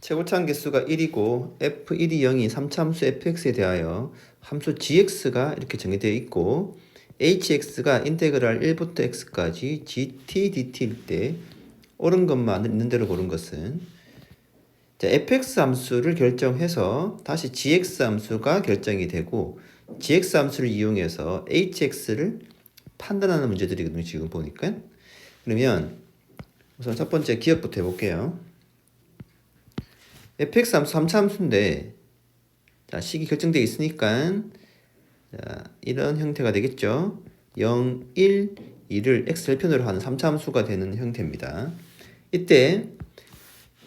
최고차항 개수가 1이고 f1이 0이 3차함수 fx에 대하여 함수 gx가 이렇게 정의되어 있고 hx가 인테그랄 1부터 x까지 gt dt일 때 옳은 것만 있는 대로 고른 것은 fx 함수를 결정해서 다시 gx 함수가 결정이 되고 gx 함수를 이용해서 hx를 판단하는 문제들이거든요. 지금 보니까. 그러면 우선 첫 번째 기억부터 해볼게요. fx 함수 3차 함수인데 자, 식이 결정되어 있으니까 자, 이런 형태가 되겠죠. 0, 1, 2를 x절편으로 하는 3차 함수가 되는 형태입니다. 이때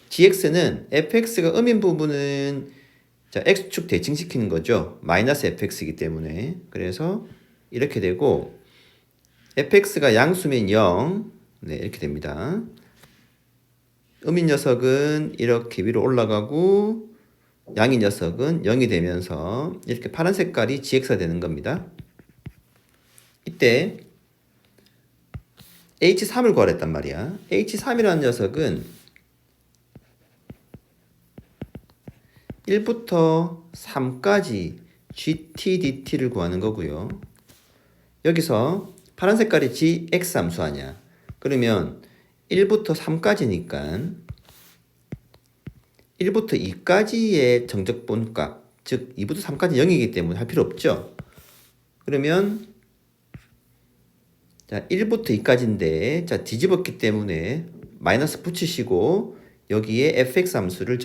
gx는 fx가 음인 부분은 자, x축 대칭시키는 거죠. 마이너스 fx이기 때문에. 그래서 이렇게 되고 fx가 양수면 0 네, 이렇게 됩니다. 음인 녀석은 이렇게 위로 올라가고 양인 녀석은 0이 되면서 이렇게 파란 색깔이 gx가 되는 겁니다. 이때 h3을 구하랬단 말이야. h3이라는 녀석은 1부터 3까지 gt dt를 구하는 거고요. 여기서 파란 색깔이 gx 함수 아니야. 그러면 1부터 3까지니까 1부터 2까지의 정적분값, 즉 2부터 3까지 0이기 때문에 할 필요 없죠. 그러면 자 1부터 2까지인데 자 뒤집었기 때문에 마이너스 붙이시고 여기에 fx 함수를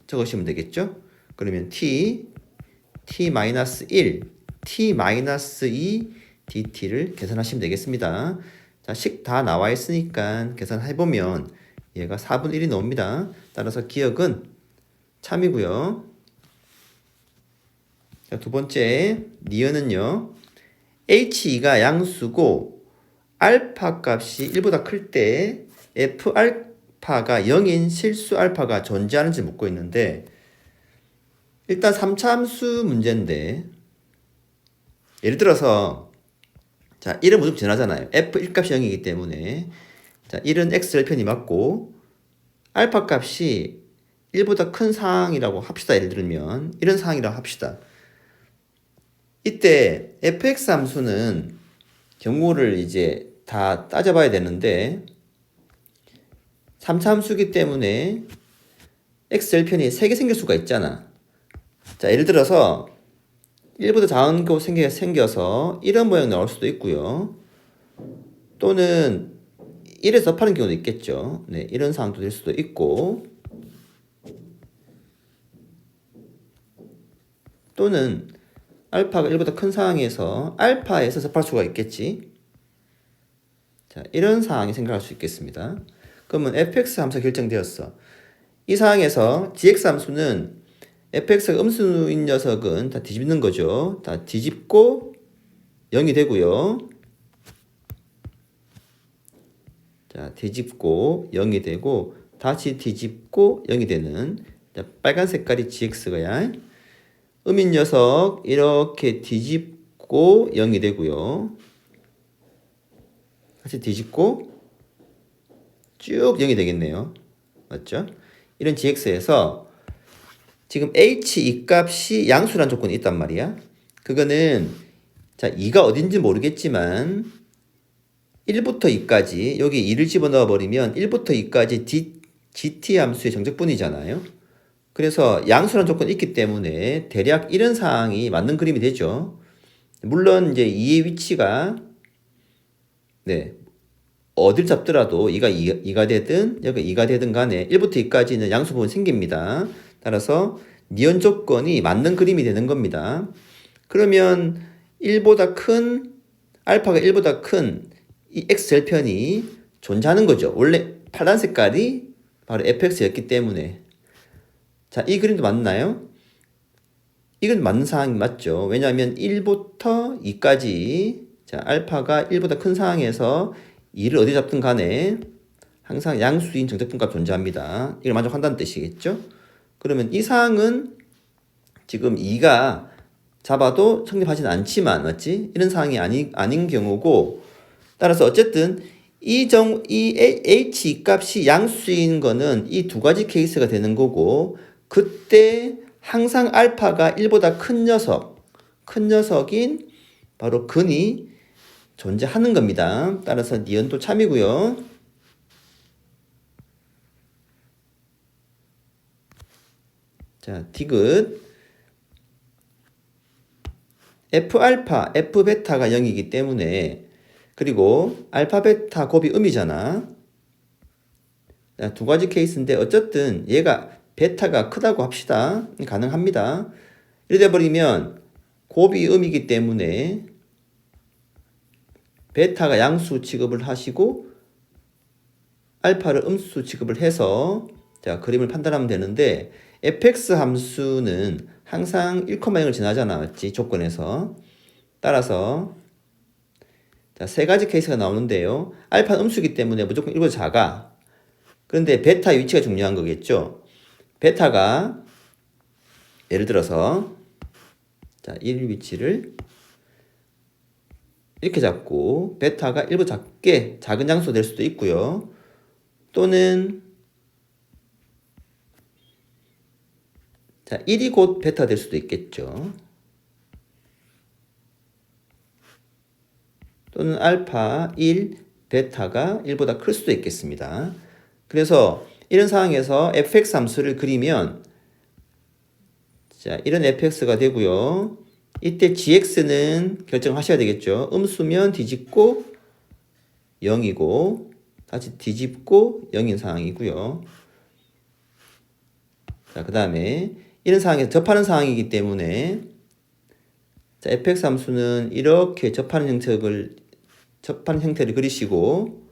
적으시면 되겠죠. 그러면 t, t-1, t-2 dt를 계산하시면 되겠습니다. 자, 식 다 나와 있으니까 계산해보면 얘가 4분의 1이 나옵니다. 따라서 기억은 참이고요. 자, 두 번째 니은은요. h2가 양수고 알파 값이 1보다 클 때 f 알파가 0인 실수 알파가 존재하는지 묻고 있는데 일단 3차 함수 문제인데 예를 들어서 자 1은 무조건 전하잖아요. f1 값이 0이기 때문에 자 1은 x절편이 맞고 알파 값이 1보다 큰 상황이라고 합시다. 예를 들면 이런 상황이라고 합시다. 이때 fx 함수는 경우를 이제 다 따져봐야 되는데 3차 함수이기 때문에 x절편이 3개 생길 수가 있잖아. 자 예를 들어서 1보다 작은 거 생겨서 이런 모양 나올 수도 있고요. 또는 1에서 접하는 경우도 있겠죠. 네, 이런 상황도 될 수도 있고 또는 알파가 1보다 큰 상황에서 알파에서 접할 수가 있겠지. 자, 이런 상황이 생각할 수 있겠습니다. 그러면 fx 함수가 결정되었어. 이 상황에서 gx 함수는 fx가 음수인 녀석은 다 뒤집는 거죠. 다 뒤집고 0이 되고요. 자, 뒤집고 0이 되고 다시 뒤집고 0이 되는 자, 빨간 색깔이 gx가야. 음인 녀석 이렇게 뒤집고 0이 되고요. 다시 뒤집고 쭉 0이 되겠네요. 맞죠? 이런 gx에서 지금 h2 값이 양수란 조건이 있단 말이야. 그거는 자 2가 어딘지 모르겠지만 1부터 2까지 여기 2를 집어넣어 버리면 1부터 2까지 gt 함수의 정적분이잖아요. 그래서 양수란 조건이 있기 때문에 대략 이런 상황이 맞는 그림이 되죠. 물론 이제 2의 위치가 네 어딜 잡더라도 2가 되든 여기 2가 되든 간에 1부터 2까지는 양수 부분 생깁니다. 따라서 니은 조건이 맞는 그림이 되는 겁니다. 그러면 1보다 큰 알파가 1보다 큰 이 x절편이 존재하는 거죠. 원래 파란 색깔이 바로 fx였기 때문에 자, 이 그림도 맞나요? 이건 맞는 상황이 맞죠. 왜냐하면 1부터 2까지 자, 알파가 1보다 큰 상황에서 2를 어디 잡든 간에 항상 양수인 정적분값 존재합니다. 이걸 만족한다는 뜻이겠죠? 그러면 이 상황은 지금 2가 잡아도 성립하지는 않지만 맞지? 이런 상황이 아닌 경우고 따라서 어쨌든 이 H 값이 양수인 거는 이 두 가지 케이스가 되는 거고, 그때 항상 알파가 1보다 큰 녀석인 바로 근이 존재하는 겁니다. 따라서 니은도 참이고요. 자, 디귿. F알파, F베타가 0이기 때문에, 그리고 알파, 베타 곱이 음이잖아. 자, 두 가지 케이스인데 어쨌든 얘가 베타가 크다고 합시다. 가능합니다. 이래 버리면 곱이 음이기 때문에 베타가 양수 취급을 하시고 알파를 음수 취급을 해서 자, 그림을 판단하면 되는데 fx 함수는 항상 1,0을 지나잖아. 맞지? 조건에서. 따라서 자, 세 가지 케이스가 나오는데요. 알파는 음수이기 때문에 무조건 1보다 작아. 그런데 베타의 위치가 중요한 거겠죠. 베타가 예를 들어서 자, 1 위치를 이렇게 잡고 베타가 1보다 작은 장수 될 수도 있고요. 또는 자, 1이 곧 베타 될 수도 있겠죠. 또는 알파 1, 베타가 1보다 클 수도 있겠습니다. 그래서 이런 상황에서 fx 함수를 그리면 자, 이런 fx가 되고요. 이때 gx는 결정하셔야 되겠죠. 음수면 뒤집고 0이고 다시 뒤집고 0인 상황이고요. 자, 그 다음에 이런 상황에서 접하는 상황이기 때문에 자, fx 함수는 이렇게 접하는 형태를 그리시고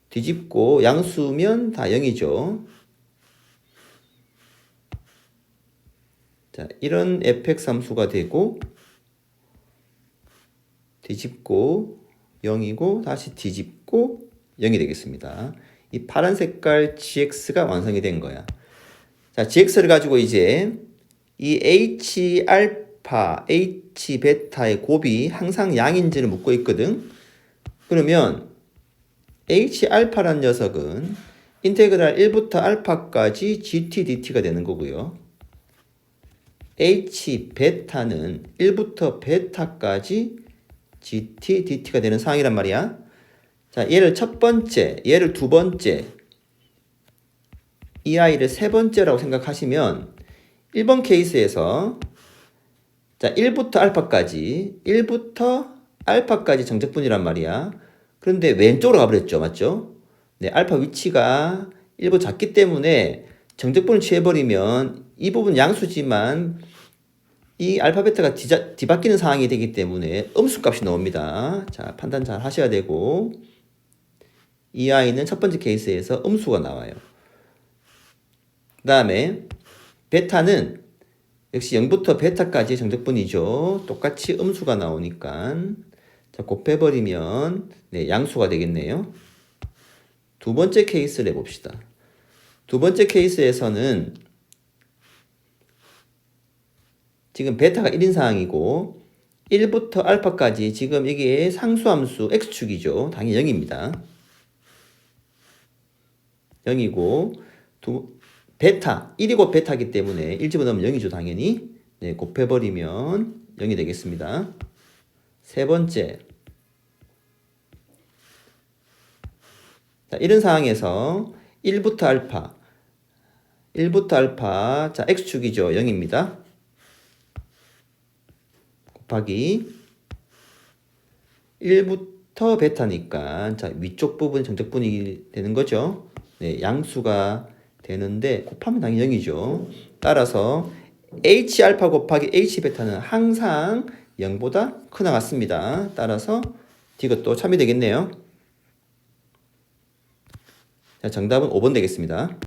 뒤집고 양수면 다 0이죠. 자, 이런 fx 함수가 되고 뒤집고 0이고 다시 뒤집고 0이 되겠습니다. 이 파란 색깔 gx가 완성이 된 거야. 자, gx를 가지고 이제 이 h 알파, h 베타의 곱이 항상 양인지를 묻고 있거든. 그러면 h 알파란 녀석은 인테그랄 1부터 알파까지 gt dt가 되는 거고요. h 베타는 1부터 베타까지 gt dt가 되는 상황이란 말이야. 자, 얘를 첫 번째, 얘를 두 번째, 이 아이를 세 번째라고 생각하시면 1번 케이스에서 자, 1부터 알파까지 정적분이란 말이야. 그런데 왼쪽으로 가버렸죠. 맞죠? 네, 알파 위치가 1보다 작기 때문에 정적분을 취해버리면 이 부분 양수지만 이 알파 베타가 뒤바뀌는 상황이 되기 때문에 음수값이 나옵니다. 자, 판단 잘 하셔야 되고 이 아이는 첫 번째 케이스에서 음수가 나와요. 그 다음에 베타는 역시 0부터 베타까지 정적분이죠. 똑같이 음수가 나오니까 자, 곱해버리면 네, 양수가 되겠네요. 두 번째 케이스를 해봅시다. 두 번째 케이스에서는 지금 베타가 1인 상황이고 1부터 알파까지 지금 이게 상수함수 x축이죠. 당연히 0입니다. 0이고 베타 1이 곧 베타이기 때문에 1 집어넣으면 0이죠. 당연히. 네, 곱해버리면 0이 되겠습니다. 세 번째 자, 이런 상황에서 1부터 알파 자 x축이죠. 0입니다. 곱하기 1부터 베타니까 자, 위쪽 부분이 정적분이 되는 거죠. 네, 양수가 되는데 곱하면 당연히 0이죠. 따라서 h 알파 곱하기 h 베타는 항상 0보다 크나 같습니다. 따라서 이것도 참이 되겠네요. 자, 정답은 5번 되겠습니다.